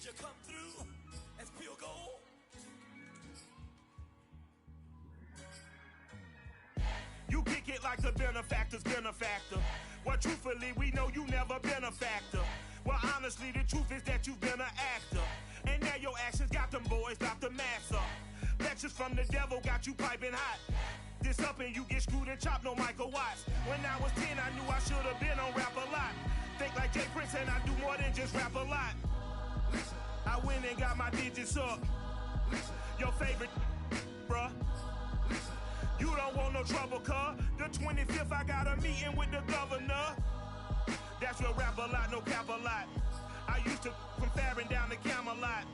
you come through as pure gold? You kick it like the benefactor's benefactor. Well, truthfully, we know you never been a factor. Well, honestly, the truth is that you've been an actor. And now your actions got them boys about to mass up. Lectures from the devil got you piping hot. This up and you get screwed and chopped, no Michael Watts. When I was 10, I knew I should have been on Rap a Lot. Think like Jay Prince and I do more than just rap a lot. I went and got my digits up. Your favorite, bruh. You don't want no trouble, cuz. The 25th, I got a meeting with the governor. That's real rap a lot, no cap a lot. I used to from Farron down to Camelot.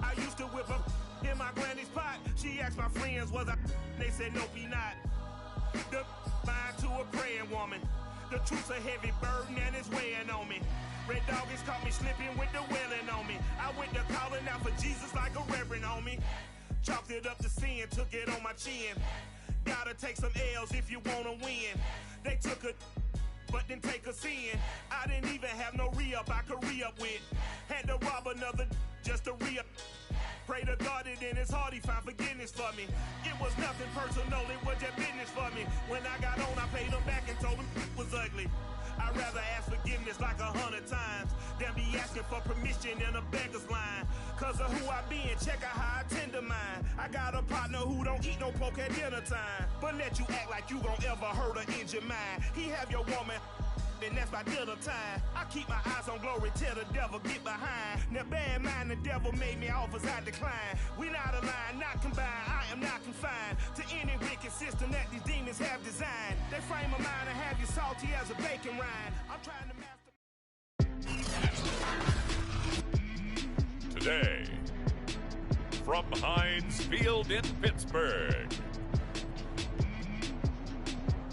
I used to whip up in my granny's pot. She asked my friends, was I? They said, nope, he not. The mind to a praying woman. The truth's a heavy burden and it's weighing on me. Red Doggies caught me slipping with the wailing on me. I went to calling out for Jesus like a reverend on me. Chalked it up to sin, took it on my chin. Gotta take some L's if you wanna win. They took a but didn't take a sin. I didn't even have no re-up I could re-up with. Had to rob another just to re-up. Pray to God that in his heart he found forgiveness for me. It was nothing personal, it was just business for me. When I got on, I paid him back and told him it was ugly. I'd rather ask forgiveness like 100 times than be asking for permission in a beggar's line. Cause of who I be and check out how I tend to mine. I got a partner who don't eat no pork at dinner time, but let you act like you gon' ever hurt or injure mine. He have your woman, and that's by dinner time. I keep my eyes on glory till the devil get behind. Now bear in mind the devil made me offers I decline. We not aligned, not combined, I am not confined to any wicked system that these demons have designed. They frame a mind and have you salty as a bacon rind. I'm trying to master. Today, from Heinz Field in Pittsburgh,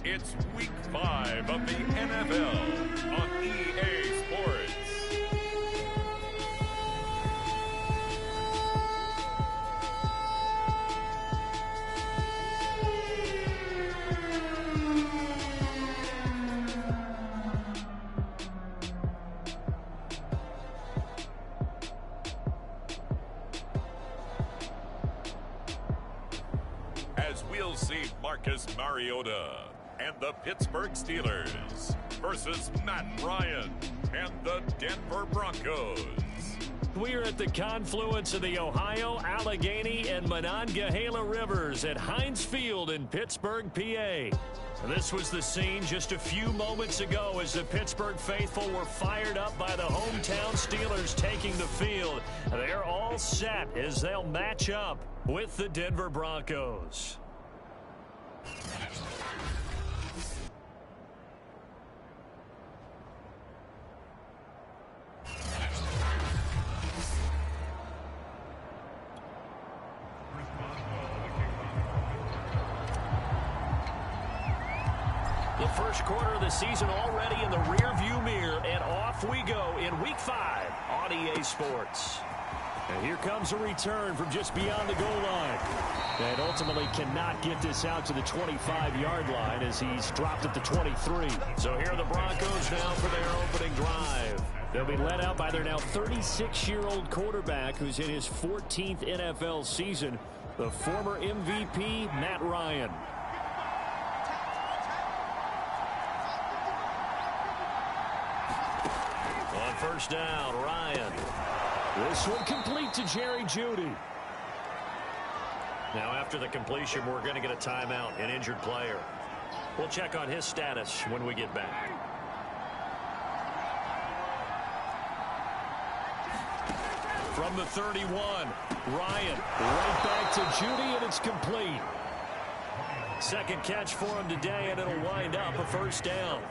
it's Week 5 of the NFL on EA Sports. As we'll see Marcus Mariota and the Pittsburgh Steelers versus Matt Ryan and the Denver Broncos. We're at the confluence of the Ohio, Allegheny, and Monongahela Rivers at Heinz Field in Pittsburgh, PA. This was the scene just a few moments ago as the Pittsburgh faithful were fired up by the hometown Steelers taking the field. They're all set as they'll match up with the Denver Broncos. The first quarter of the season already in the rearview mirror, and off we go in Week 5 on EA Sports. And here comes a return from just beyond the goal line. And ultimately cannot get this out to the 25-yard line as he's dropped at the 23. So here are the Broncos now for their opening drive. They'll be led out by their now 36-year-old quarterback who's in his 14th NFL season, the former MVP, Matt Ryan. On first down, Ryan. This one complete to Jerry Jeudy. Now after the completion, we're going to get a timeout, an injured player. We'll check on his status when we get back. From the 31, Ryan right back to Jeudy, and it's complete. Second catch for him today, and it'll wind up a first down.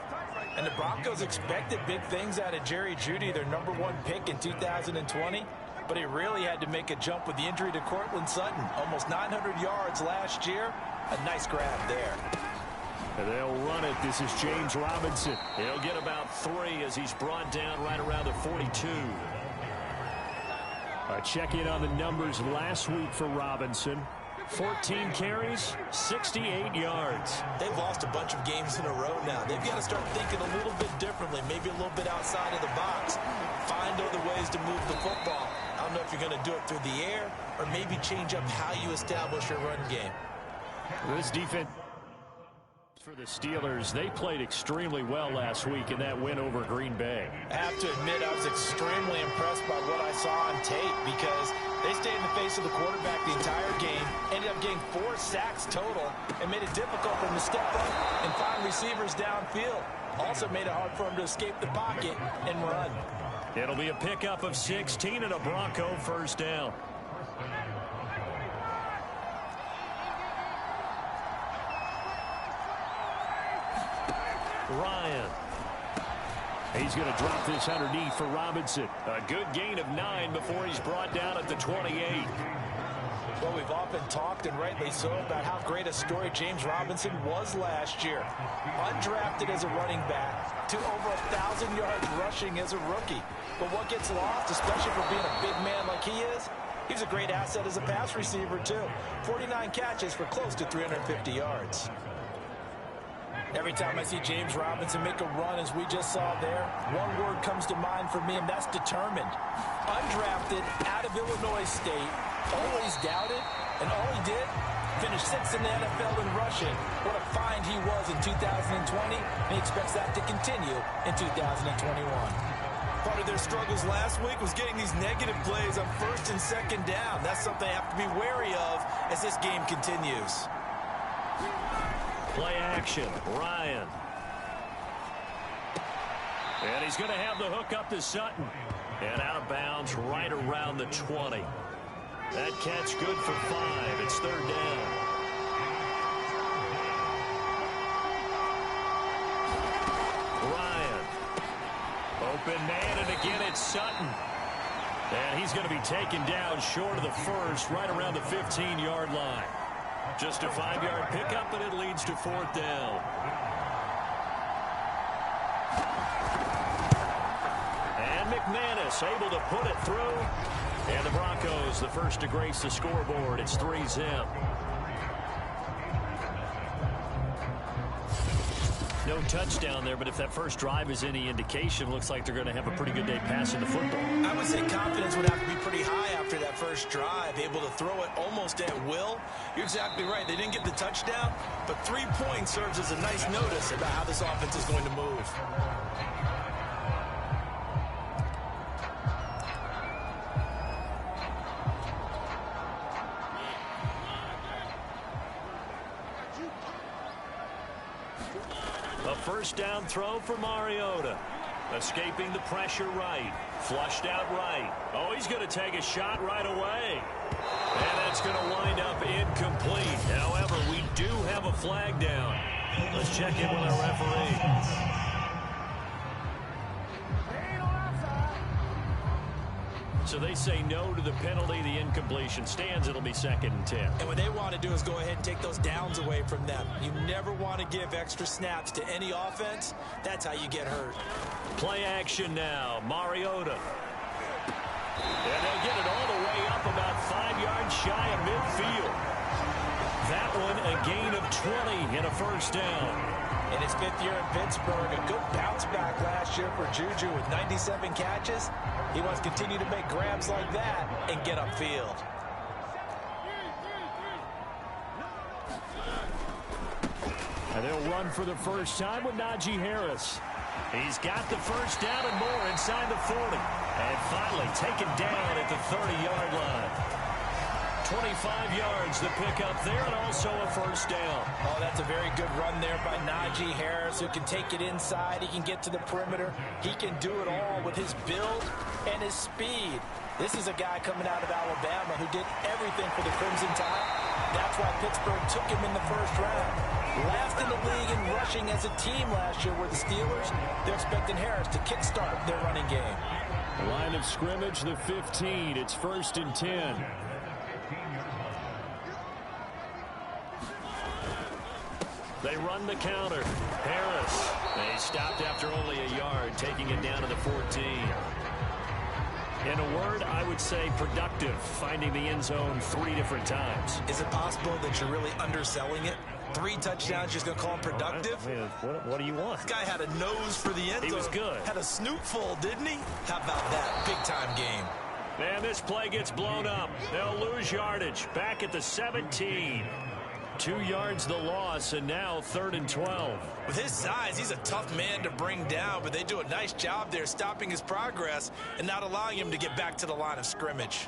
And the Broncos expected big things out of Jerry Jeudy, their #1 pick in 2020. But he really had to make a jump with the injury to Cortland Sutton. Almost 900 yards last year. A nice grab there. And they'll run it. This is James Robinson. He'll get about 3 as he's brought down right around the 42. A check-in on the numbers last week for Robinson. 14 carries, 68 yards. They've lost a bunch of games in a row now. They've got to start thinking a little bit differently, maybe a little bit outside of the box. Find other ways to move the football. don't know if you're going to do it through the air or maybe change up how you establish your run game. This defense for the Steelers, they played extremely well last week in that win over Green Bay. I have to admit, I was extremely impressed by what I saw on tape because they stayed in the face of the quarterback the entire game, ended up getting 4 sacks total, and made it difficult for him to step up and find receivers downfield. Also made it hard for him to escape the pocket and run. It'll be a pickup of 16 and a Bronco first down. Ryan. He's going to drop this underneath for Robinson. A good gain of 9 before he's brought down at the 28. Well, we've often talked, and rightly so, about how great a story James Robinson was last year. Undrafted as a running back to over 1,000 yards rushing as a rookie. But what gets lost, especially for being a big man like he is, he's a great asset as a pass receiver, too. 49 catches for close to 350 yards. Every time I see James Robinson make a run, as we just saw there, one word comes to mind for me, and that's determined. Undrafted, out of Illinois State, always doubted, and all he did, finished 6th in the NFL in rushing. What a find he was in 2020, and he expects that to continue in 2021. Part of their struggles last week was getting these negative plays on 1st and 2nd down. That's something I have to be wary of as this game continues. Play action, Ryan. And he's going to have the hook up to Sutton. And out of bounds right around the 20. That catch good for 5. It's 3rd down. Ryan. Open man, and again it's Sutton. And he's going to be taken down short of the first, right around the 15-yard line. Just a 5-yard pickup, and it leads to 4th down. And McManus able to put it through. And the Broncos, the first to grace the scoreboard. It's 3-zip. No touchdown there, but if that first drive is any indication, looks like they're going to have a pretty good day passing the football. I would say confidence would have to be pretty high after that first drive, able to throw it almost at will. You're exactly right. They didn't get the touchdown, but 3 points serves as a nice notice about how this offense is going to move. A first down throw for Mariota. Escaping the pressure right. Flushed out right. Oh, he's going to take a shot right away. And that's going to wind up incomplete. However, we do have a flag down. Let's check in with our referee. So they say no to the penalty. The incompletion stands. It'll be 2nd and 10. And what they want to do is go ahead and take those downs away from them. You never want to give extra snaps to any offense. That's how you get hurt. Play action now. Mariota. And they'll get it all the way up about 5 yards shy of midfield. That one a gain of 20 and a first down. In his 5th year in Pittsburgh, a good bounce back last year for Juju with 97 catches. He wants to continue to make grabs like that and get upfield. And they'll run for the first time with Najee Harris. He's got the first down and more inside the 40. And finally taken down at the 30-yard line. 25 yards the pickup there, and also a first down. Oh, that's a very good run there by Najee Harris, who can take it inside. He can get to the perimeter. He can do it all with his build and his speed. This is a guy coming out of Alabama who did everything for the Crimson Tide. That's why Pittsburgh took him in the first round. Last in the league in rushing as a team last year were the Steelers. They're expecting Harris to kickstart their running game. Line of scrimmage, the 15. It's 1st and 10. They run the counter. Harris. They stopped after only a yard, taking it down to the 14. In a word, I would say productive, finding the end zone 3 different times. Is it possible that you're really underselling it? 3 touchdowns, just going to call him productive? I mean, what do you want? This guy had a nose for the end zone. He was good. Had a snoot full, didn't he? How about that? Big-time game. And this play gets blown up. They'll lose yardage. Back at the 17. 2 yards the loss, and now 3rd and 12. With his size, he's a tough man to bring down, but they do a nice job there stopping his progress and not allowing him to get back to the line of scrimmage.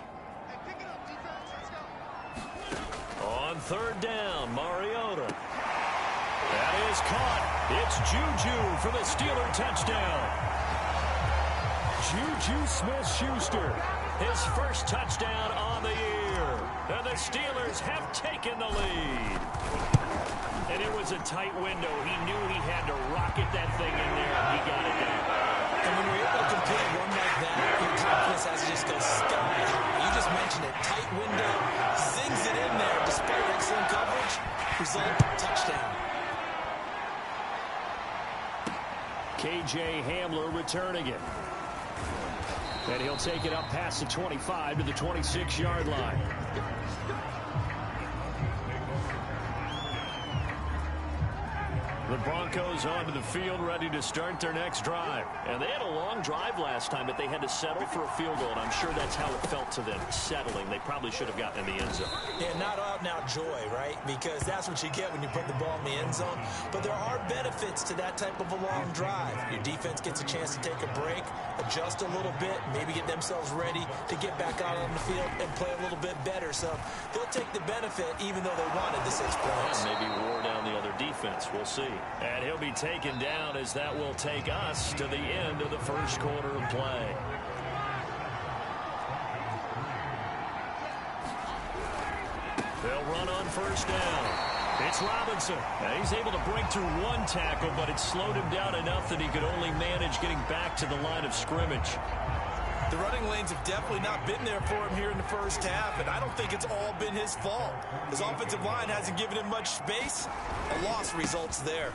On 3rd down, Mariota. That is caught. It's Juju for the Steeler touchdown. Juju Smith-Schuster, his first touchdown on the year. And the Steelers have taken the lead. And it was a tight window. He knew he had to rocket that thing in there, and he got it done. And when you're able to complete one like that, your confidence has to just go sky high. You just mentioned it. Tight window, zings it in there despite excellent coverage. Result, touchdown. K.J. Hamler returning it. And he'll take it up past the 25 to the 26-yard line. The Broncos onto the field, ready to start their next drive. And they had a long drive last time, but they had to settle for a field goal, and I'm sure that's how it felt to them, settling. They probably should have gotten in the end zone. Yeah, not out-and-out joy, right? Because that's what you get when you put the ball in the end zone. But there are benefits to that type of a long drive. Your defense gets a chance to take a break, adjust a little bit, maybe get themselves ready to get back out on the field and play a little bit better. So they'll take the benefit even though they wanted the 6 points. And maybe wore down the other defense. We'll see. And he'll be taken down as that will take us to the end of the first quarter of play. They'll run on 1st down. It's Robinson. Now he's able to break through 1 tackle, but it slowed him down enough that he could only manage getting back to the line of scrimmage. The running lanes have definitely not been there for him here in the first half, and I don't think it's all been his fault. His offensive line hasn't given him much space. A loss results there.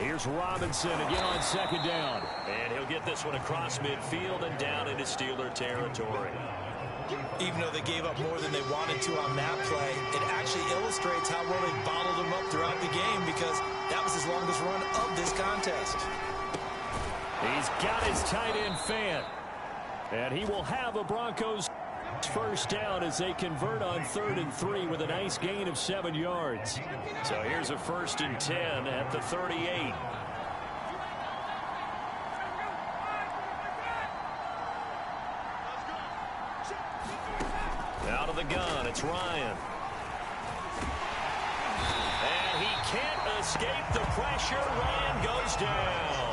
Here's Robinson again on 2nd down. And he'll get this one across midfield and down into Steeler territory. Even though they gave up more than they wanted to on that play, it actually illustrates how well they bottled him up throughout the game because that was his longest run of this contest. He's got his tight end Fant. And he will have a Broncos first down as they convert on 3rd and 3 with a nice gain of 7 yards. So here's a 1st and 10 at the 38. Out of the gun, it's Ryan. And he can't escape the pressure. Ryan goes down.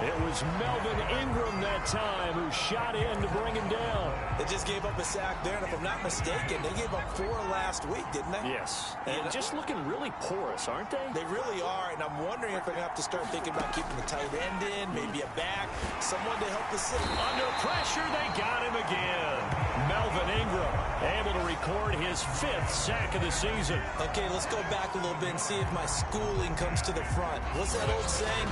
It was Melvin Ingram that time who shot in to bring him down. They just gave up a sack there, and if I'm not mistaken, they gave up 4 last week, didn't they? Yes. And just looking really porous, aren't they? They really are, and I'm wondering if they're going to have to start thinking about keeping the tight end in, maybe a back, someone to help the city. Under pressure, they got him again. Melvin Ingram able to record his 5th sack of the season. Okay, let's go back a little bit and see if my schooling comes to the front. What's that old saying?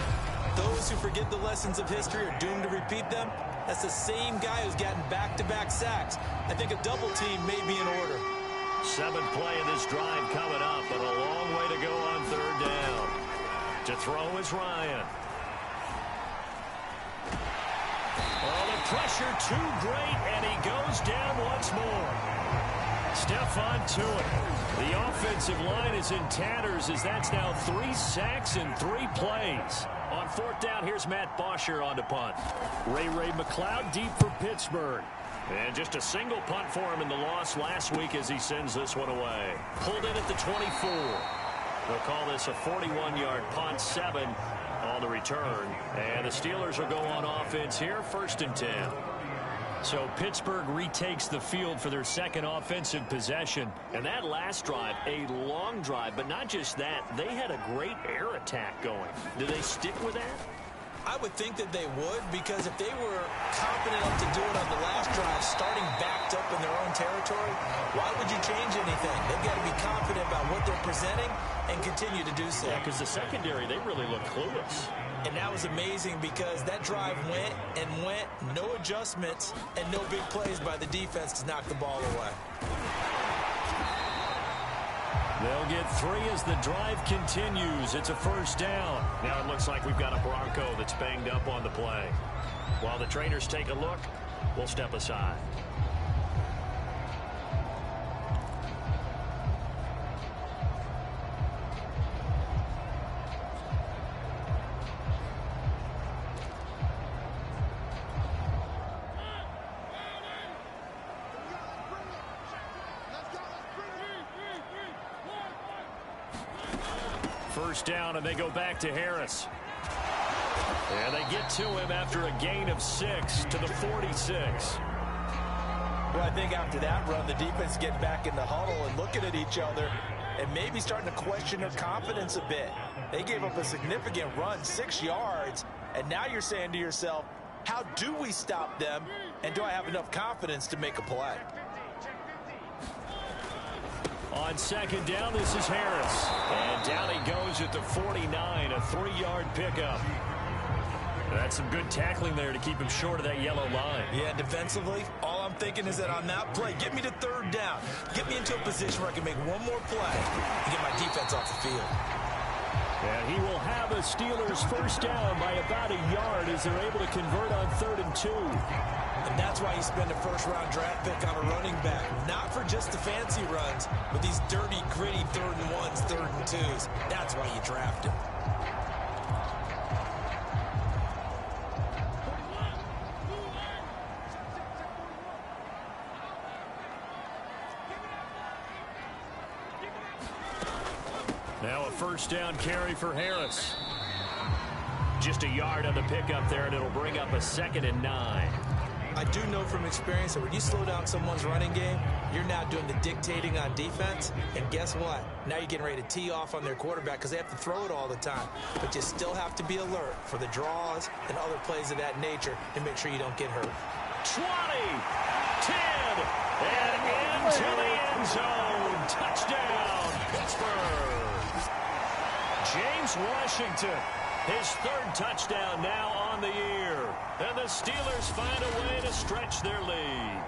Those who forget the lessons of history are doomed to repeat them. That's the same guy who's gotten back-to-back sacks. I think a double team may be in order. 7th play of this drive coming up, but a long way to go on 3rd down. To throw is Ryan. Oh, the pressure too great, and he goes down once more. Stephon Tuitt. The offensive line is in tatters as that's now 3 sacks in 3 plays. On 4th down, here's Matt Bosher on the punt. Ray McLeod deep for Pittsburgh. And just a single punt for him in the loss last week as he sends this one away. Pulled in at the 24. They'll call this a 41-yard punt, 7 on the return. And the Steelers will go on offense here, 1st and 10. So Pittsburgh retakes the field for their 2nd offensive possession. And that last drive, a long drive, but not just that, they had a great air attack going. Do they stick with that? I would think that they would, because if they were confident enough to do it on the last drive, starting backed up in their own territory, why would you change anything? They've got to be confident about what they're presenting and continue to do so. Yeah, because the secondary, they really look clueless. And that was amazing because that drive went and went, no adjustments, and no big plays by the defense to knock the ball away. They'll get 3 as the drive continues. It's a 1st down. Now it looks like we've got a Bronco that's banged up on the play. While the trainers take a look, we'll step aside. first down, and they go back to Harris. And they get to him after a gain of 6 to the 46. Well, I think after that run, the defense getting back in the huddle and looking at each other and maybe starting to question their confidence a bit. They gave up a significant run, 6 yards, and now you're saying to yourself, how do we stop them, and do I have enough confidence to make a play? On second down, this is Harris. And down he goes at the 49, a 3-yard pickup. That's some good tackling there to keep him short of that yellow line. Yeah, defensively, all I'm thinking is that on that play, get me to third down. Get me into a position where I can make one more play and get my defense off the field. And he will have a Steelers first down by about a yard as they're able to convert on 3rd and 2. And that's why you spend a first-round draft pick on a running back. Not for just the fancy runs, but these dirty, gritty 3rd and 1s, 3rd and 2s. That's why you draft him. Now a first down carry for Harris. Just a yard on the pickup there, and it'll bring up a 2nd and 9. I do know from experience that when you slow down someone's running game, you're now doing the dictating on defense. And guess what? Now you're getting ready to tee off on their quarterback because they have to throw it all the time. But you still have to be alert for the draws and other plays of that nature to make sure you don't get hurt. 20, 10, and into the end zone. Touchdown, Pittsburgh. James Washington, his 3rd touchdown now on the year. And the Steelers find a way to stretch their lead.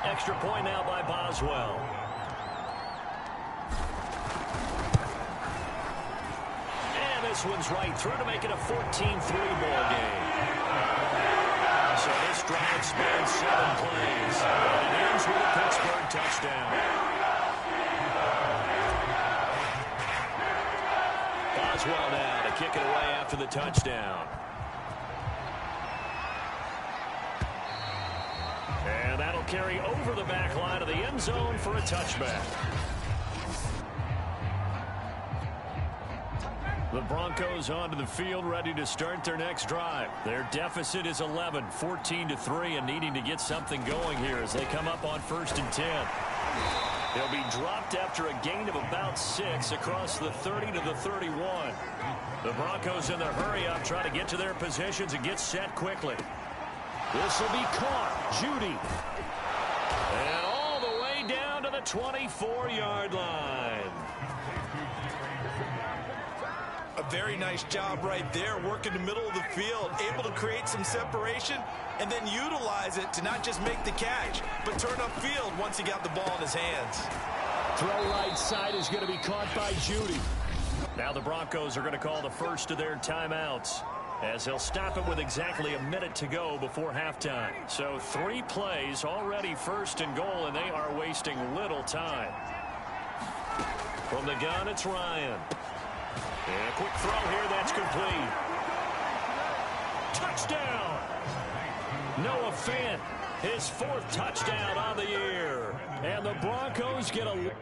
Extra point now by Boswell. And this one's right through to make it a 14-3 ball game. So this drive spans 7 plays. And it ends with a Pittsburgh touchdown. Boswell now to kick it away after the touchdown. And that'll carry over the back line of the end zone for a touchback. The Broncos onto the field, ready to start their next drive. Their deficit is 11, 14-3, and needing to get something going here as they come up on 1st and 10. They'll be dropped after a gain of about 6 across the 30 to the 31. The Broncos in their hurry-up try to get to their positions and get set quickly. This will be caught. Judy. And all the way down to the 24-yard line. A very nice job right there, working the middle of the field, able to create some separation and then utilize it to not just make the catch, but turn upfield once he got the ball in his hands. Throw right side is going to be caught by Judy. Now the Broncos are going to call the first of their timeouts as they'll stop it with exactly a minute to go before halftime. So 3 plays already 1st and goal, and they are wasting little time. From the gun, it's Ryan. And a quick throw here, that's complete. Touchdown! Noah Fant, his 4th touchdown on the year. And the Broncos get a late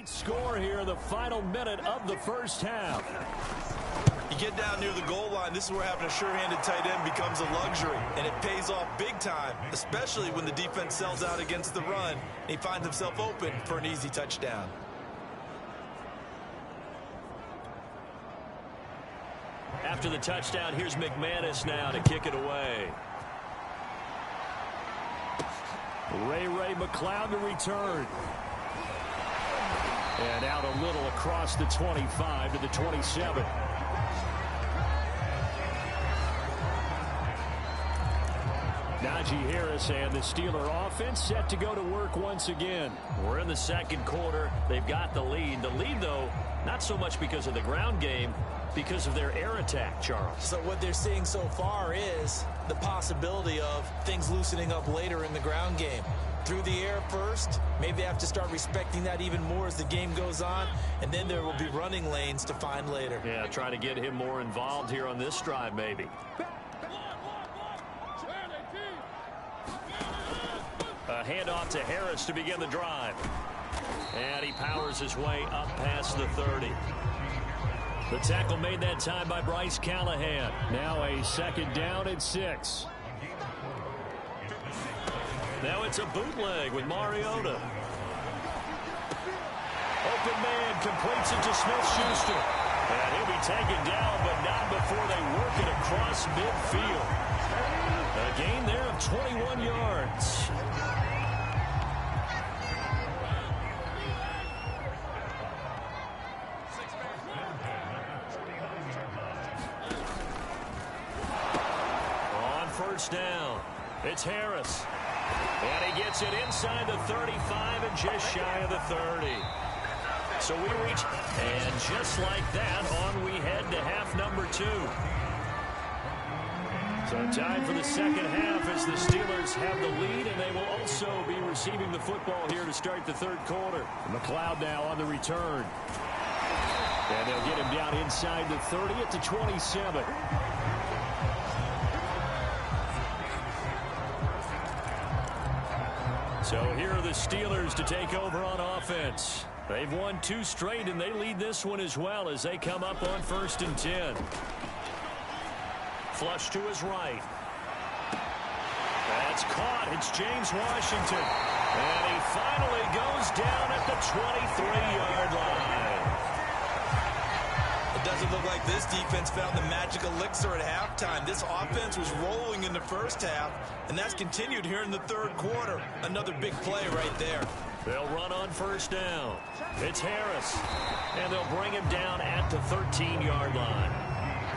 score here in the final minute of the first half. You get down near the goal line, this is where having a sure-handed tight end becomes a luxury, and it pays off big time, especially when the defense sells out against the run, and he finds himself open for an easy touchdown. After the touchdown, here's McManus now to kick it away. Ray McLeod to return. And out a little across the 25 to the 27. Najee Harris and the Steeler offense set to go to work once again. We're in the 2nd quarter. They've got the lead. The lead, though, not so much because of the ground game, because of their air attack, Charles. So what they're seeing so far is the possibility of things loosening up later in the ground game. Through the air first, maybe they have to start respecting that even more as the game goes on, and then there will be running lanes to find later. Yeah, try to get him more involved here on this drive, maybe. handoff to Harris to begin the drive. And he powers his way up past the 30. The tackle made that time by Bryce Callahan. Now a 2nd down and 6. Now it's a bootleg with Mariota. Open man completes it to Smith-Schuster. And he'll be taken down, but not before they work it across midfield. A gain there of 21 yards. On first down, it's Harris. And he gets it inside the 35 and just shy of the 30. So we reach, and just like that, on we head to half number 2. So time for the second half as the Steelers have the lead, and they will also be receiving the football here to start the third quarter. McLeod now on the return. And they'll get him down inside the 30 at the 27. So here are the Steelers to take over on offense. They've won 2 straight, and they lead this one as well as they come up on 1st and 10. Flush to his right. That's caught. It's James Washington. And he finally goes down at the 23-yard line. It doesn't look like this defense found the magic elixir at halftime. This offense was rolling in the first half, and that's continued here in the third quarter. Another big play right there. They'll run on first down. It's Harris. And they'll bring him down at the 13-yard line.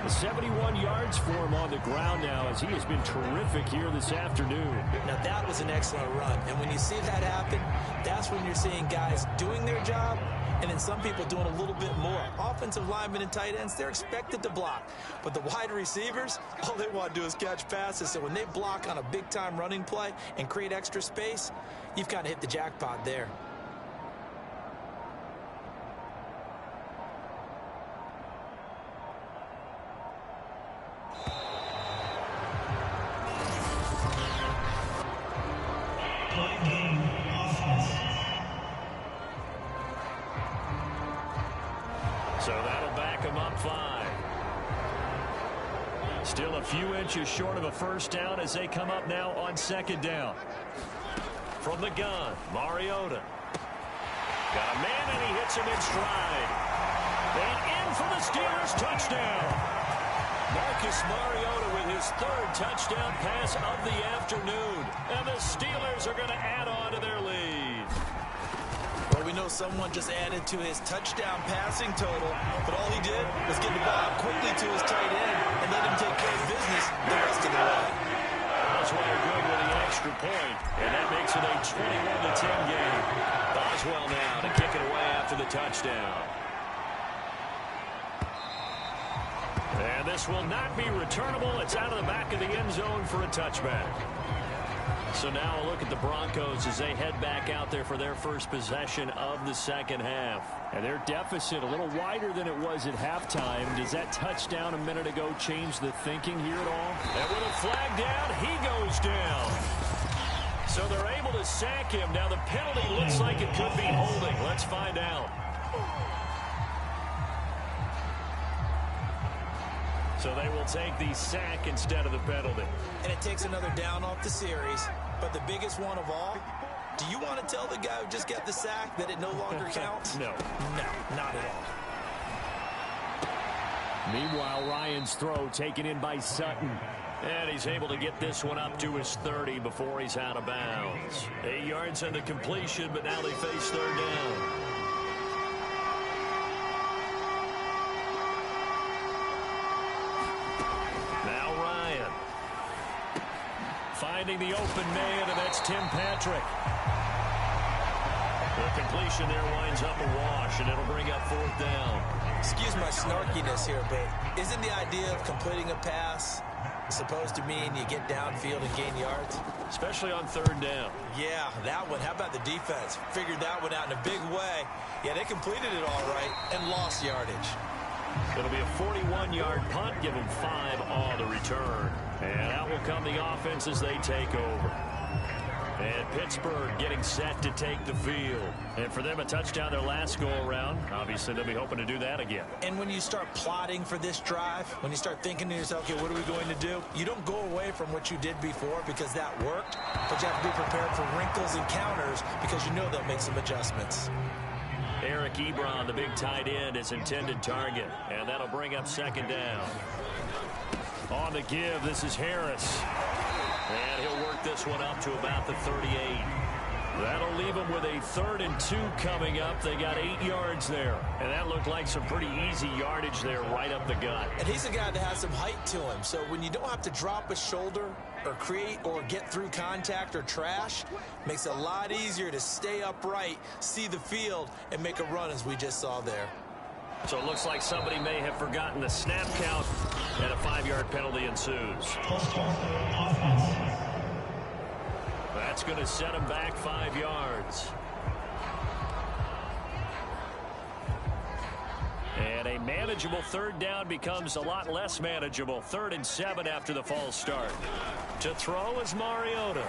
71 yards for him on the ground now as he has been terrific here this afternoon. Now that was an excellent run. And when you see that happen, that's when you're seeing guys doing their job and then some people doing a little bit more. Offensive linemen and tight ends, they're expected to block. But the wide receivers, all they want to do is catch passes. So when they block on a big-time running play and create extra space, you've kind of hit the jackpot there. So that'll back him up 5. Still a few inches short of a first down as they come up now on 2nd down. From the gun, Mariota. Got a man and he hits him in stride. And in for the Steelers touchdown. Marcus Mariota with his 3rd touchdown pass of the afternoon. And the Steelers are going to add on to their lead. Well, we know someone just added to his touchdown passing total, but all he did was get the ball quickly to his tight end and let him take care of business the rest of the way. That's why they're good with the extra point, and that makes it a 21-10 game. Boswell now to kick it away after the touchdown. And this will not be returnable. It's out of the back of the end zone for a touchback. So now a look at the Broncos as they head back out there for their first possession of the second half. And their deficit a little wider than it was at halftime. Does that touchdown a minute ago change the thinking here at all? And with a flag down, he goes down. So they're able to sack him. Now the penalty looks like it could be holding. Let's find out. So they will take the sack instead of the penalty. And it takes another down off the series. But the biggest one of all, do you want to tell the guy who just got the sack that it no longer counts? No. No, not at all. Meanwhile, Ryan's throw taken in by Sutton. And he's able to get this one up to his 30 before he's out of bounds. 8 yards on the completion, but now they face 3rd down. Finding the open man, and that's Tim Patrick. The completion there winds up a wash, and it'll bring up 4th down. Excuse my snarkiness here, but isn't the idea of completing a pass supposed to mean you get downfield and gain yards? Especially on 3rd down. Yeah, that one. How about the defense? Figured that one out in a big way. Yeah, they completed it all right and lost yardage. It'll be a 41-yard punt, give them 5 on the return. And out will come the offense as they take over. And Pittsburgh getting set to take the field. And for them, a touchdown their last go-around. Obviously, they'll be hoping to do that again. And when you start plotting for this drive, when you start thinking to yourself, okay, what are we going to do? You don't go away from what you did before because that worked, but you have to be prepared for wrinkles and counters because you know they'll make some adjustments. Eric Ebron, the big tight end, is intended target. And that'll bring up second down. On the give, this is Harris. And he'll work this one up to about the 38. That'll leave them with a 3rd and 2 coming up. They got 8 yards there. And that looked like some pretty easy yardage there right up the gut. And he's a guy that has some height to him. So when you don't have to drop a shoulder or create or get through contact or trash, makes it a lot easier to stay upright, see the field, and make a run as we just saw there. So it looks like somebody may have forgotten the snap count, and a 5-yard penalty ensues. That's going to set him back 5 yards. And a manageable 3rd down becomes a lot less manageable. 3rd and 7 after the false start. To throw is Mariota.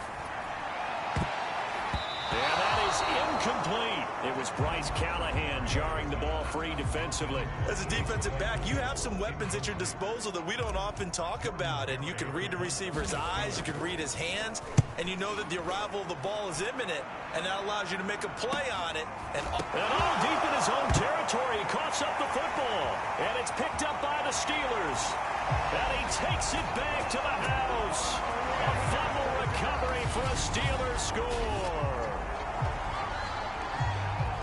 And that is incomplete. It was Bryce Callahan jarring the ball free defensively. As a defensive back, you have some weapons at your disposal that we don't often talk about. And you can read the receiver's eyes, you can read his hands, and you know that the arrival of the ball is imminent. And that allows you to make a play on it. And all deep in his own territory, he coughs up the football. And it's picked up by the Steelers. And he takes it back to the house. A fumble recovery for a Steelers score.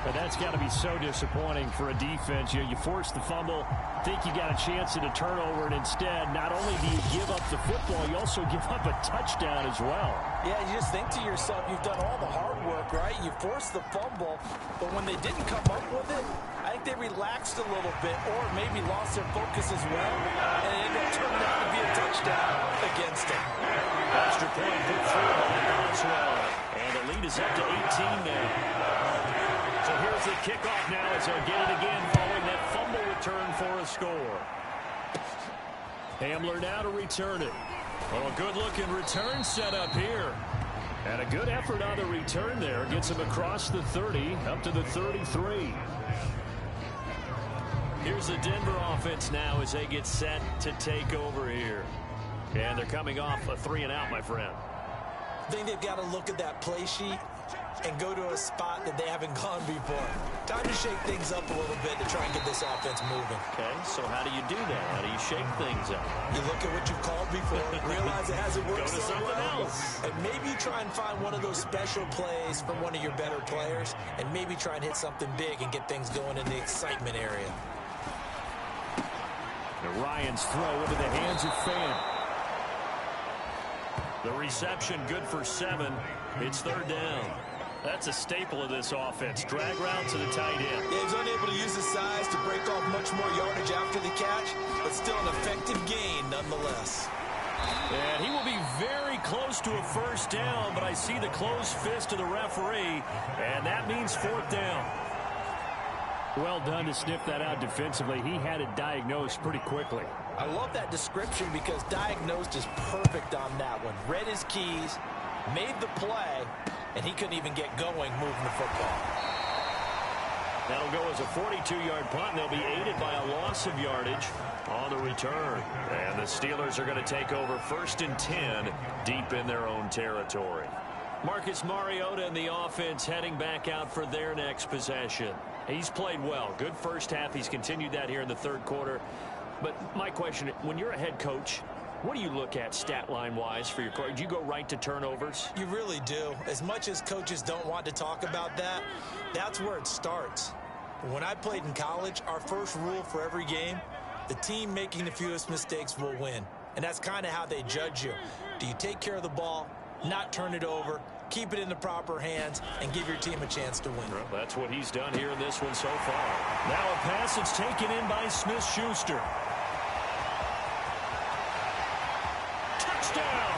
But that's got to be so disappointing for a defense. You force the fumble, think you got a chance at a turnover, and instead, not only do you give up the football, you also give up a touchdown as well. Yeah, you just think to yourself, you've done all the hard work, right? You forced the fumble, but when they didn't come up with it, I think they relaxed a little bit or maybe lost their focus as well, and it ended up turning out to be a touchdown against them. Extra point put through as well. And the lead is up to 18 now. So here's the kickoff now as they'll get it again following that fumble return for a score. Hamler now to return it. Oh, a good-looking return set up here. And a good effort on the return there. Gets him across the 30, up to the 33. Here's the Denver offense now as they get set to take over here. And they're coming off a 3-and-out, my friend. I think they've got to look at that play sheet and go to a spot that they haven't gone before. Time to shake things up a little bit to try and get this offense moving. Okay, so how do you do that? How do you shake things up? You look at what you've called before, realize it hasn't worked Go to so something well, else. and maybe try and find one of those special plays from one of your better players, and maybe try and hit something big and get things going in the excitement area. And Ryan's throw into the hands of Fan. The reception good for 7. It's 3rd down. That's a staple of this offense. Drag route to the tight end. Yeah, he's unable to use his size to break off much more yardage after the catch, but still an effective gain nonetheless. And he will be very close to a 1st down, but I see the closed fist of the referee, and that means 4th down. Well done to sniff that out defensively. He had it diagnosed pretty quickly. I love that description because diagnosed is perfect on that one. Read his keys, made the play, and he couldn't even get going moving the football. That'll go as a 42-yard punt, and they'll be aided by a loss of yardage on the return. And the Steelers are going to take over 1st and 10 deep in their own territory. Marcus Mariota and the offense heading back out for their next possession. He's played well. Good first half. He's continued that here in the 3rd quarter. But my question, when you're a head coach, what do you look at stat line-wise for your coach? Do you go right to turnovers? You really do. As much as coaches don't want to talk about that, that's where it starts. When I played in college, our first rule for every game, the team making the fewest mistakes will win. And that's kind of how they judge you. Do you take care of the ball, not turn it over, keep it in the proper hands, and give your team a chance to win? Well, that's what he's done here in this one so far. Now a pass that's taken in by Smith-Schuster. Touchdown!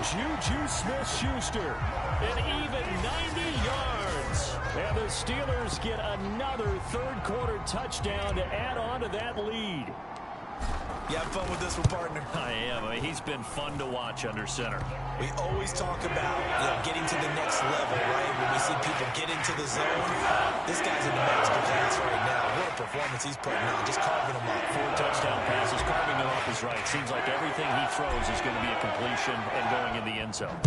Juju Smith-Schuster, an even 90 yards. And the Steelers get another 3rd quarter touchdown to add on to that lead. You have fun with this one, partner? I am. I mean, he's been fun to watch under center. We always talk about getting to the next level, right? When we see people get into the zone, this guy's in the master class right now. What a performance he's putting on, just carving them up. 4 touchdown passes, carving them up is right. Seems like everything he throws is going to be a completion and going in the end zone.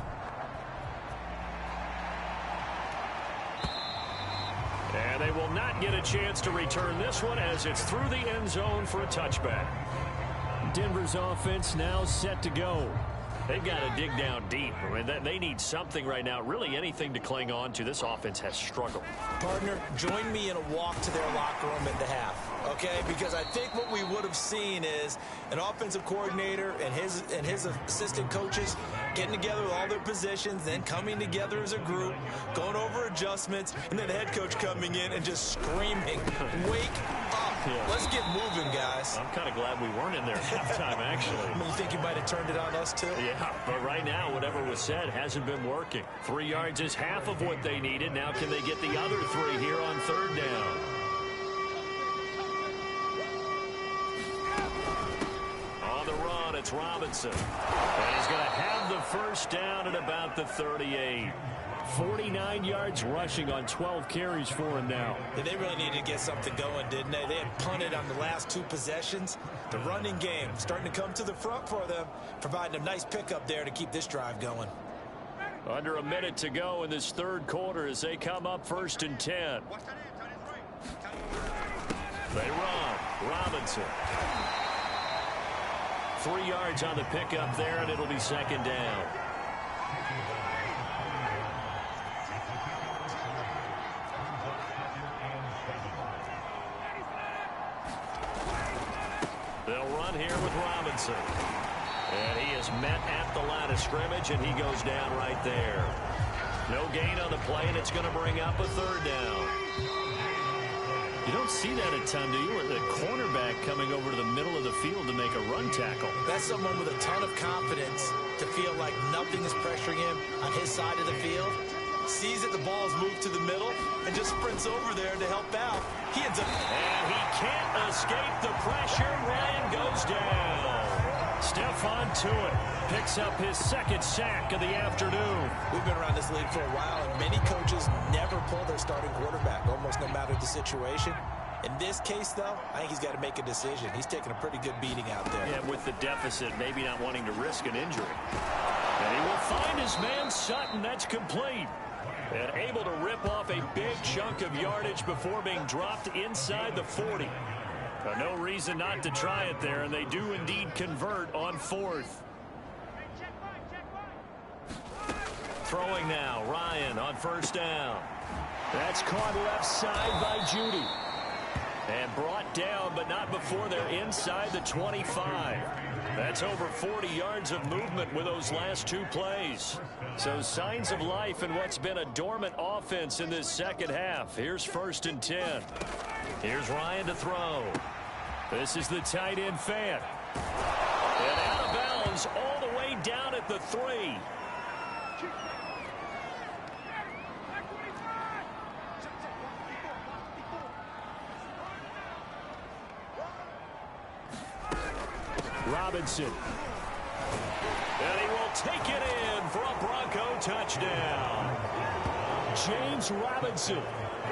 And they will not get a chance to return this one as it's through the end zone for a touchback. Denver's offense now set to go. They've got to dig down deep. I mean, they need something right now, really anything to cling on to. This offense has struggled. Partner, join me in a walk to their locker room at the half, okay? Because I think what we would have seen is an offensive coordinator and his assistant coaches getting together with all their positions, then coming together as a group, going over adjustments, and then the head coach coming in and just screaming, "Wake up. Yeah. Let's get moving, guys." I'm kind of glad we weren't in there at halftime, actually. I mean, you think you might have turned it on us, too? Yeah, but right now, whatever was said hasn't been working. 3 yards is half of what they needed. Now can they get the other 3 here on 3rd down? On the run, it's Robinson. And he's going to have the first down at about the 38. 49 yards rushing on 12 carries for him now. Yeah, they really needed to get something going, didn't they? They had punted on the last 2 possessions. The running game starting to come to the front for them, providing a nice pickup there to keep this drive going. Under a minute to go in this 3rd quarter as they come up 1st and 10. They run. Robinson. 3 yards on the pickup there, and it'll be 2nd down. They'll run here with Robinson. And he is met at the line of scrimmage, and he goes down right there. No gain on the play, and it's going to bring up a 3rd down. You don't see that a ton, do you? Or the cornerback coming over to the middle of the field to make a run tackle. That's someone with a ton of confidence to feel like nothing is pressuring him on his side of the field. Sees that the ball is moved to the middle and just sprints over there to help out. He ends up... And he can't escape the pressure. Ryan goes down. Stephon Tuitt picks up his 2nd sack of the afternoon. We've been around this league for a while, and many coaches never pull their starting quarterback, almost no matter the situation. In this case, though, I think he's got to make a decision. He's taking a pretty good beating out there. Yeah, with the deficit, maybe not wanting to risk an injury. And he will find his man Sutton. That's complete. And able to rip off a big chunk of yardage before being dropped inside the 40. No reason not to try it there, and they do indeed convert on 4th. Throwing now, Ryan on 1st down. That's caught left side by Judy. And brought down, but not before they're inside the 25. That's over 40 yards of movement with those last 2 plays. So signs of life in what's been a dormant offense in this 2nd half. Here's 1st and 10. Here's Ryan to throw. This is the tight end Fant. And out of bounds all the way down at the 3. Robinson. And he will take it in for a Bronco touchdown. James Robinson,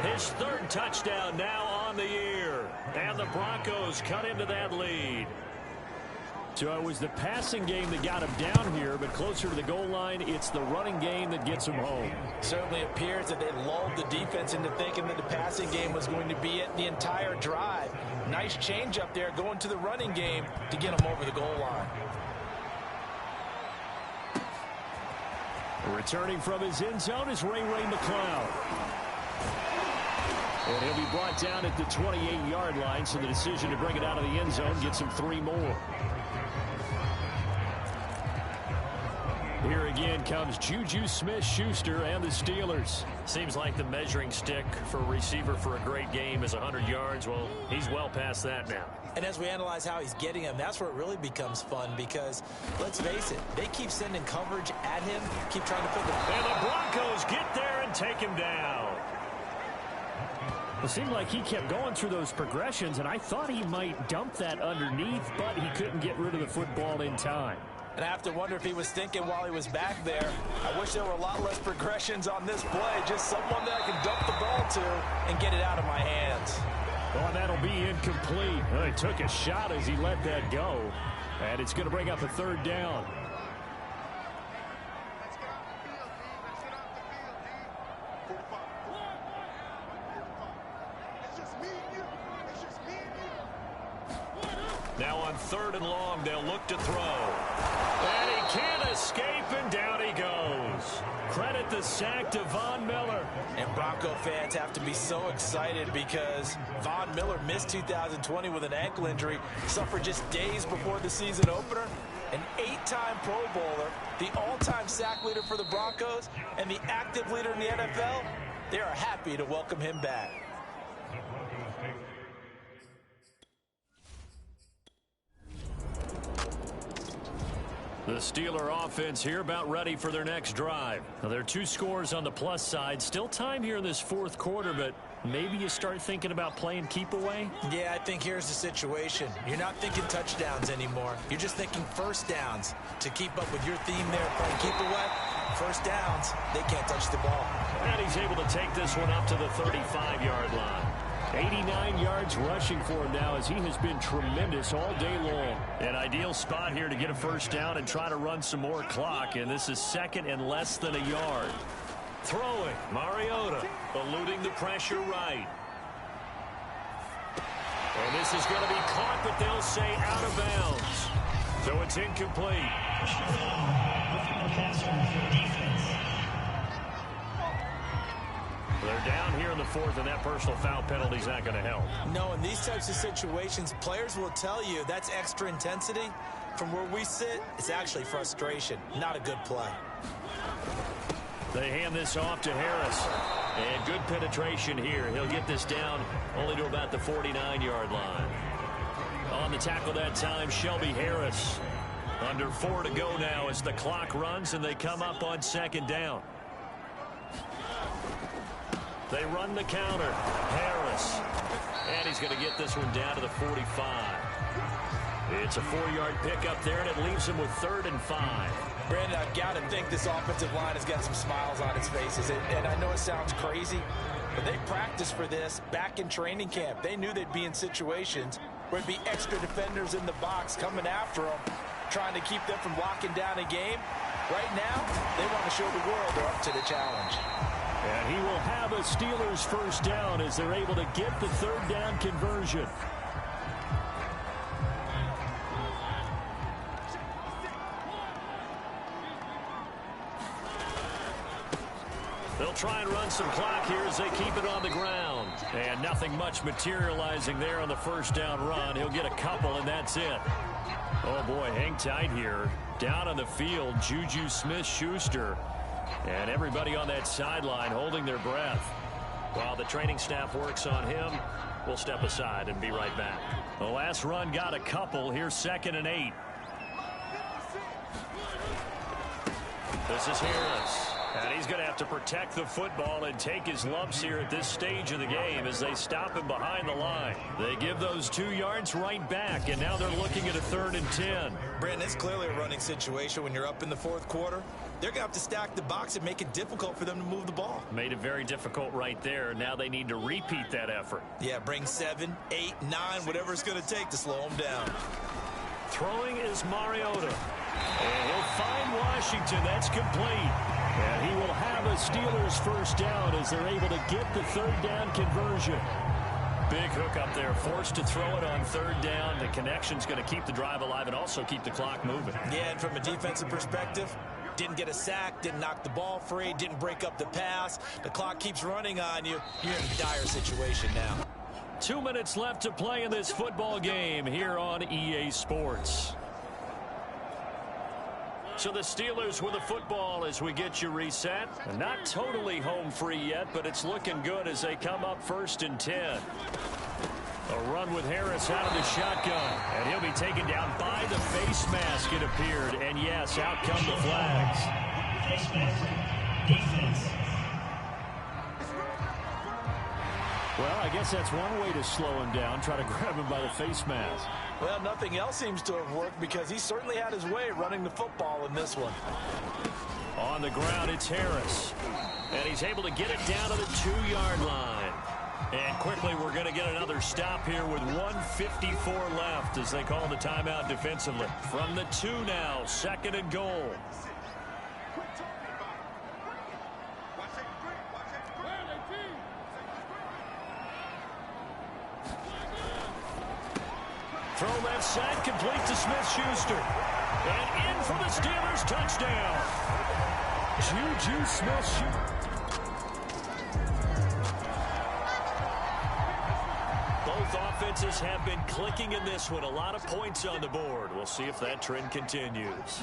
his 3rd touchdown now on the year. And the Broncos cut into that lead. So it was the passing game that got him down here, but closer to the goal line, it's the running game that gets him home. Certainly appears that they lulled the defense into thinking that the passing game was going to be it the entire drive. Nice change up there going to the running game to get him over the goal line. Returning from his end zone is Ray McCloud. And he'll be brought down at the 28-yard line, so the decision to bring it out of the end zone gets him 3 more. Here again comes Juju Smith-Schuster and the Steelers. Seems like the measuring stick for a receiver for a great game is 100 yards. Well, he's well past that now. And as we analyze how he's getting them, that's where it really becomes fun because, let's face it, they keep sending coverage at him, keep trying to put the... And the Broncos get there and take him down. It seemed like he kept going through those progressions, and I thought he might dump that underneath, but he couldn't get rid of the football in time. And I have to wonder if he was thinking while he was back there, I wish there were a lot less progressions on this play. Just someone that I can dump the ball to and get it out of my hands. Oh, that'll be incomplete. Well, he took a shot as he let that go. And it's going to bring up a third down. Now on 3rd and long, they'll look to throw. And he can't escape, and down he goes. Credit the sack to Von Miller. And Bronco fans have to be so excited because Von Miller missed 2020 with an ankle injury, suffered just days before the season opener. An 8-time Pro Bowler, the all-time sack leader for the Broncos, and the active leader in the NFL. They are happy to welcome him back. The Steeler offense here about ready for their next drive. Now, there are 2 scores on the plus side. Still time here in this 4th quarter, but maybe you start thinking about playing keep away? Yeah, I think here's the situation. You're not thinking touchdowns anymore. You're just thinking first downs. To keep up with your theme there, playing keep away, first downs, they can't touch the ball. And he's able to take this one up to the 35-yard line. 89 yards rushing for him now as he has been tremendous all day long. An ideal spot here to get a first down and try to run some more clock, and this is 2nd and less than a yard. Throwing, Mariota, eluding the pressure right. And this is going to be caught, but they'll say out of bounds. So it's incomplete. They're down here in the 4th, and that personal foul penalty is not going to help. No, in these types of situations, players will tell you that's extra intensity. From where we sit, it's actually frustration. Not a good play. They hand this off to Harris. And good penetration here. He'll get this down only to about the 49-yard line. On the tackle that time, Shelby Harris. Under 4 to go now as the clock runs, and they come up on 2nd down. They run the counter. Harris. And he's going to get this one down to the 45. It's a 4-yard pickup there, and it leaves him with 3rd and 5. Brandon, I've got to think this offensive line has got some smiles on its faces. And I know it sounds crazy, but they practiced for this back in training camp. They knew they'd be in situations where it'd be extra defenders in the box coming after them, trying to keep them from locking down a game. Right now, they want to show the world they're up to the challenge. And he will have a Steelers first down as they're able to get the 3rd down conversion. They'll try and run some clock here as they keep it on the ground. And nothing much materializing there on the first down run. He'll get a couple, and that's it. Oh, boy, hang tight here. Down on the field, Juju Smith-Schuster. And everybody on that sideline holding their breath. While the training staff works on him, we'll step aside and be right back. The last run got a couple. Here's 2nd and 8. This is Harris. And he's going to have to protect the football and take his lumps here at this stage of the game as they stop him behind the line. They give those 2 yards right back, and now they're looking at a 3rd and 10. Brandon, it's clearly a running situation when you're up in the 4th quarter. They're going to have to stack the box and make it difficult for them to move the ball. Made it very difficult right there. Now they need to repeat that effort. Yeah, bring 7, 8, 9, whatever it's going to take to slow them down. Throwing is Mariota. And he'll find Washington. That's complete. And he will have a Steelers first down as they're able to get the 3rd down conversion. Big hook up there, forced to throw it on 3rd down. The connection's going to keep the drive alive and also keep the clock moving. Yeah, and from a defensive perspective, didn't get a sack, didn't knock the ball free, didn't break up the pass. The clock keeps running on you. You're in a dire situation now. 2 minutes left to play in this football game here on EA Sports. So the Steelers with the football as we get you reset. Not totally home free yet, but it's looking good as they come up 1st and 10. A run with Harris out of the shotgun. And he'll be taken down by the face mask, it appeared. And yes, out come the flags. Defense. Well, I guess that's one way to slow him down, try to grab him by the face mask. Well, nothing else seems to have worked because he certainly had his way running the football in this one. On the ground, it's Harris. And he's able to get it down to the 2-yard line. And quickly, we're going to get another stop here with 1:54 left as they call the timeout defensively. From the 2 now, 2nd and goal. Throw left side, complete to Smith-Schuster. And in for the Steelers, touchdown. Juju Smith-Schuster. Both offenses have been clicking in this one. A lot of points on the board. We'll see if that trend continues.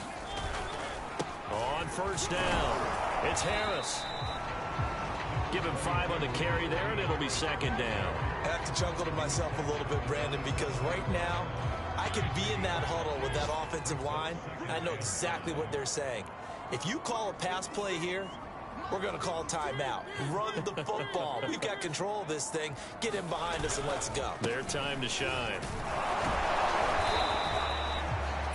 On 1st down, it's Harris. Give him 5 on the carry there, and it'll be 2nd down. I have to chuckle to myself a little bit, Brandon, because right now I could be in that huddle with that offensive line. I know exactly what they're saying. If you call a pass play here, we're going to call timeout. Run the football. We've got control of this thing. Get in behind us and let's go. Their time to shine.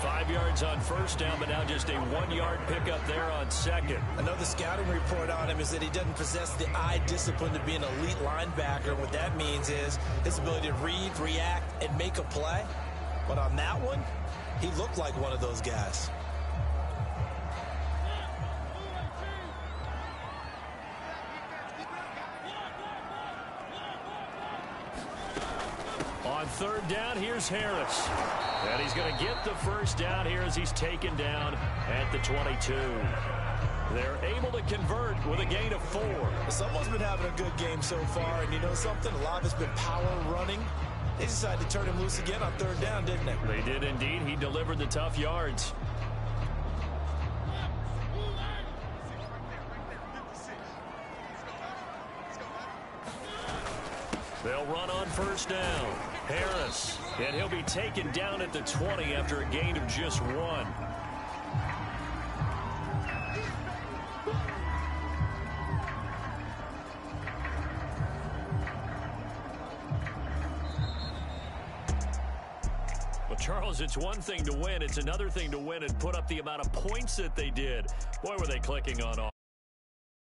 5 yards on 1st down, but now just a 1-yard pickup there on 2nd. I know the scouting report on him is that he doesn't possess the eye discipline to be an elite linebacker. What that means is his ability to read, react, and make a play. But on that one, he looked like one of those guys. On 3rd down, here's Harris. And he's going to get the 1st down here as he's taken down at the 22. They're able to convert with a gain of 4. Someone's been having a good game so far, and you know something? A lot of it's been power running. They decided to turn him loose again on 3rd down, didn't they? They did indeed. He delivered the tough yards. They'll run on 1st down. Harris. And he'll be taken down at the 20 after a gain of just 1. Well, Charles, it's one thing to win. It's another thing to win and put up the amount of points that they did. Boy, were they clicking on all.